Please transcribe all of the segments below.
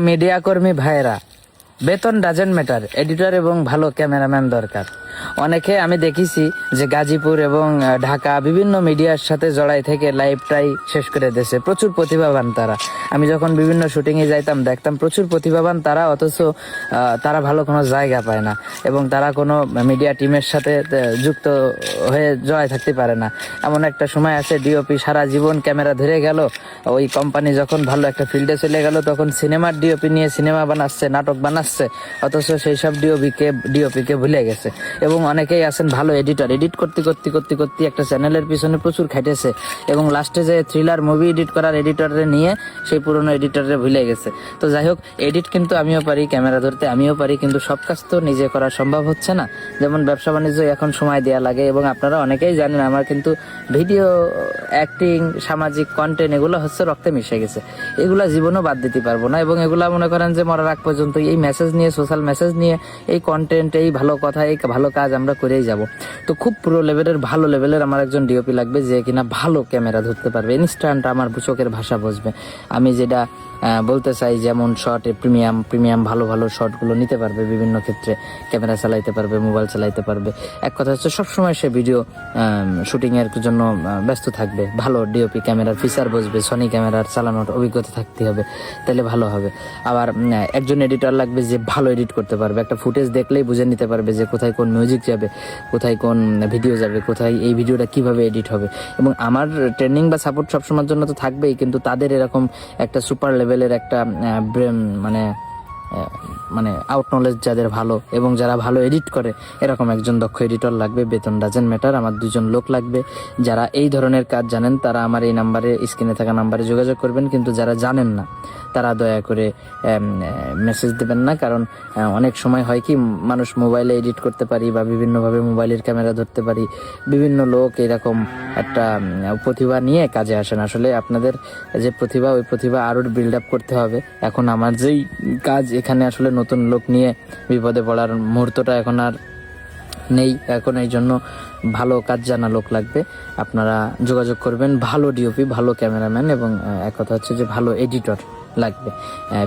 Media কর্মী ভাইরা, বেতন ডাজেন্ট ম্যাটার, এডিটর এবং ভালো ক্যামেরাম্যান দরকার। অনেকে আমি দেখেছি যে গাজীপুর এবং ঢাকা বিভিন্ন মিডিয়ার সাথে জড়াই থেকে লাইফটাই শেষ করে দিয়েছে। প্রচুর প্রতিভাবান তারা। আমি যখন বিভিন্ন শুটিংয়ে যাইতাম দেখতাম প্রচুর প্রতিভাবান তারা, অথচ তারা ভালো কোনো জায়গা পায় না এবং তারা কোনো মিডিয়া টিমের সাথে যুক্ত হয়ে জড়াই থাকতে পারে না। এমন একটা সময় আছে ডিওপি সারা জীবন ক্যামেরা ধরে গেল, ওই কোম্পানি যখন ভালো একটা ফিল্ডে চলে গেল তখন সিনেমার ডিওপি নিয়ে সিনেমা বানাচ্ছে, নাটক বানাচ্ছে, অথচ সেই সব ডিওপিকে ভুলে গেছে। এবং অনেকেই আছেন ভালো এডিটর, এডিট করতে করতে করতে করতে একটা চ্যানেলের পিছনে প্রচুর খাইতেছে এবং লাস্টে যে থ্রিলার মুভি এডিট করার এডিটরে নিয়ে সেই পুরনো এডিটরে ভুলে গেছে। তো যাই হোক, এডিট কিন্তু আমিও পারি, ক্যামেরা ধরতে আমিও পারি, কিন্তু সব কাজ তো নিজে করা সম্ভব হচ্ছে না। যেমন ব্যবসা বাণিজ্য এখন সময় দেওয়া লাগে এবং আপনারা অনেকেই জানেন আমার কিন্তু ভিডিও, অ্যাক্টিং, সামাজিক কন্টেন্ট এগুলো হচ্ছে রক্তে মিশে গেছে। এগুলা জীবনও বাদ দিতে পারবো না এবং এগুলা মনে করেন যে মরার আগ পর্যন্ত এই মেসেজ নিয়ে, সোশ্যাল মেসেজ নিয়ে, এই কন্টেন্ট, এই ভালো কথা, এই ভালো কাজ আমরা করেই যাব। তো খুব প্রো লেভেলের, ভালো লেভেলের আমার একজন ডিওপি লাগবে যে কিনা ভালো ক্যামেরা ধরতে পারবে, ইনস্ট্যান্ট আমার চোখের ভাষা বুঝবে। আমি যেটা বলতে চাই, যেমন শর্ট প্রিমিয়াম ভালো ভালো শর্টগুলো নিতে পারবে, বিভিন্ন ক্ষেত্রে ক্যামেরা চালাইতে পারবে, মোবাইল চালাইতে পারবে। এক কথা হচ্ছে সবসময় সে ভিডিও শুটিংয়ের জন্য ব্যস্ত থাকবে। ভালো ডিওপি ক্যামেরার ফিচার বুঝবে, সনি ক্যামেরার চালানোর অভিজ্ঞতা থাকতে হবে, তাহলে ভালো হবে। আবার একজন এডিটর লাগবে যে ভালো এডিট করতে পারবে, একটা ফুটেজ দেখলেই বুঝে নিতে পারবে যে কোথায় কোন মিউজিক যাবে, কোথায় কোন ভিডিও যাবে, কোথায় এই ভিডিওটা কিভাবে এডিট হবে। এবং আমার ট্রেনিং বা সাপোর্ট সবসময়ের জন্য তো থাকবেই, কিন্তু তাদের এরকম একটা সুপার লেভেলের একটা মানে আউট নলেজ যাদের ভালো এবং যারা ভালো এডিট করে, এরকম একজন দক্ষ এডিটর লাগবে। বেতন ডাজেন্ট ম্যাটার। আমার 2 জন লোক লাগবে যারা এই ধরনের কাজ জানেন। তারা আমার এই নাম্বারে, স্ক্রিনে থাকা নাম্বারে যোগাযোগ করবেন। কিন্তু যারা জানেন না তারা দয়া করে মেসেজ দেবেন না, কারণ অনেক সময় হয় কি, মানুষ মোবাইলে এডিট করতে পারি বা বিভিন্নভাবে মোবাইলের ক্যামেরা ধরতে পারি, বিভিন্ন লোক এরকম একটা প্রতিভা নিয়ে কাজে আসেন। আসলে আপনাদের যে প্রতিভা, ওই প্রতিভা আরও বিল্ড আপ করতে হবে। এখন আমার যেই কাজ, এখানে আসলে নতুন লোক নিয়ে বিপদে পড়ার মুহূর্তটা এখন আর নেই। এখন এই জন্য ভালো কাজ জানা লোক লাগবে। আপনারা যোগাযোগ করবেন। ভালো ডিওপি, ভালো ক্যামেরাম্যান এবং এক কথা হচ্ছে যে ভালো এডিটর লাগবে।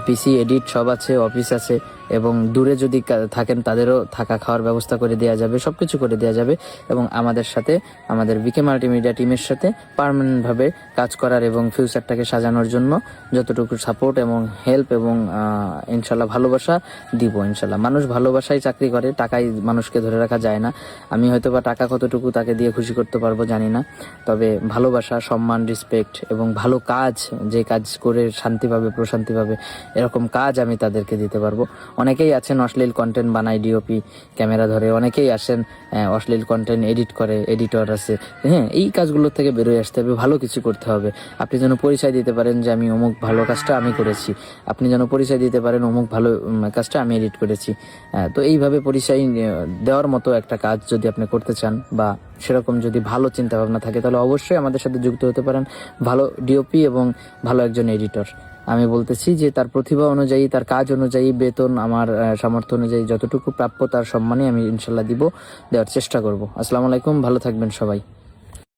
পিসি এডিট সব আছে, অফিস আছে এবং দূরে যদি থাকেন তাদেরও থাকা খাওয়ার ব্যবস্থা করে দেওয়া যাবে, সব কিছু করে দেওয়া যাবে। এবং আমাদের সাথে, আমাদের বিকে মাল্টিমিডিয়া টিমের সাথে পার্মানেন্টভাবে কাজ করার এবং ফিউচারটাকে সাজানোর জন্য যতটুকু সাপোর্ট এবং হেল্প এবং ইনশাল্লাহ ভালোবাসা দিব। ইনশাল্লাহ মানুষ ভালোবাসায় চাকরি করে, টাকায় মানুষকে ধরে রাখা যায় না। আমি হয়তো বা টাকা কতটুকু তাকে দিয়ে খুশি করতে পারবো জানি না, তবে ভালোবাসা, সম্মান, রেসপেক্ট এবং ভালো কাজ, যে কাজ করে শান্তি পাবে, প্রশান্তি পাবে, এরকম কাজ আমি তাদেরকে দিতে পারবো। অনেকেই আছেন অশ্লীল কন্টেন্ট বানায়, ডিওপি ক্যামেরা ধরে। অনেকেই আসেন অশ্লীল কন্টেন্ট এডিট করে, এডিটর আছে। হ্যাঁ, এই কাজগুলো থেকে বেরোয় আসতে হবে, ভালো কিছু করতে হবে। আপনি যেন পরিচয় দিতে পারেন যে আমি অমুক ভালো কাজটা আমি করেছি, আপনি যেন পরিচয় দিতে পারেন অমুক ভালো কাজটা আমি এডিট করেছি। তো এইভাবে পরিচয় দেওয়ার মতো একটা কাজ যদি আপনি করতে চান বা সেরকম যদি ভালো চিন্তা ভাবনা থাকে, তাহলে অবশ্যই আমাদের সাথে যুক্ত হতে পারেন। ভালো ডিওপি এবং ভালো একজন এডিটর। আমি বলতেছি যে তার প্রতিভা অনুযায়ী, তার কাজ অনুযায়ী বেতন আমার সামর্থ্য অনুযায়ী যতটুকু প্রাপ্য তার সম্মানই আমি ইনশাল্লাহ দেওয়ার চেষ্টা করব। আসসালামু আলাইকুম, ভালো থাকবেন সবাই।